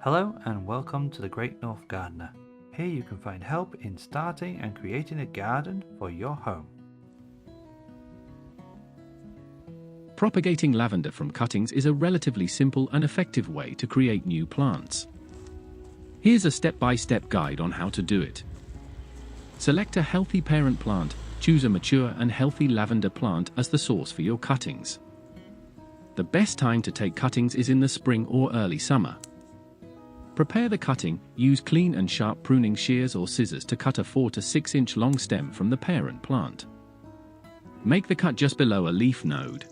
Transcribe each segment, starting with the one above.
Hello and welcome to the Great North Gardener. Here you can find help in starting and creating a garden for your home. Propagating lavender from cuttings is a relatively simple and effective way to create new plants. Here's a step-by-step guide on how to do it. Select a healthy parent plant, choose a mature and healthy lavender plant as the source for your cuttings. The best time to take cuttings is in the spring or early summer. Prepare the cutting, use clean and sharp pruning shears or scissors to cut a 4 to 6 inch long stem from the parent plant. Make the cut just below a leaf node.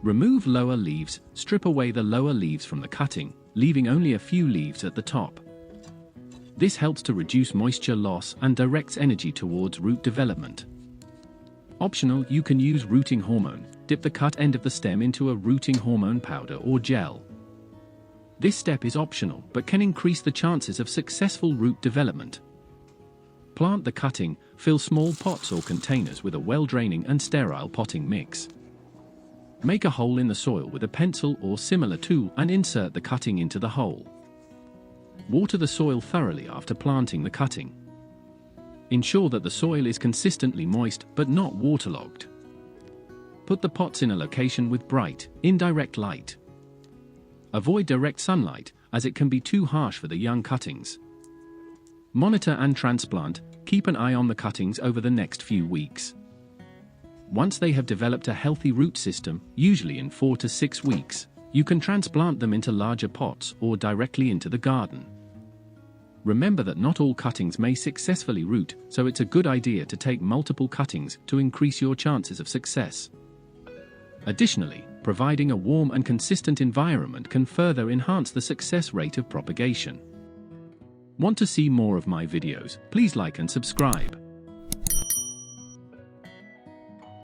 Remove lower leaves, strip away the lower leaves from the cutting, leaving only a few leaves at the top. This helps to reduce moisture loss and directs energy towards root development. Optional, you can use rooting hormone. Dip the cut end of the stem into a rooting hormone powder or gel. This step is optional but can increase the chances of successful root development. Plant the cutting, fill small pots or containers with a well-draining and sterile potting mix. Make a hole in the soil with a pencil or similar tool and insert the cutting into the hole. Water the soil thoroughly after planting the cutting. Ensure that the soil is consistently moist but not waterlogged. Put the pots in a location with bright, indirect light. Avoid direct sunlight, as it can be too harsh for the young cuttings. Monitor and transplant. Keep an eye on the cuttings over the next few weeks. Once they have developed a healthy root system, usually in 4 to 6 weeks, you can transplant them into larger pots or directly into the garden. Remember that not all cuttings may successfully root, so it's a good idea to take multiple cuttings to increase your chances of success. Additionally, providing a warm and consistent environment can further enhance the success rate of propagation. Want to see more of my videos? Please like and subscribe.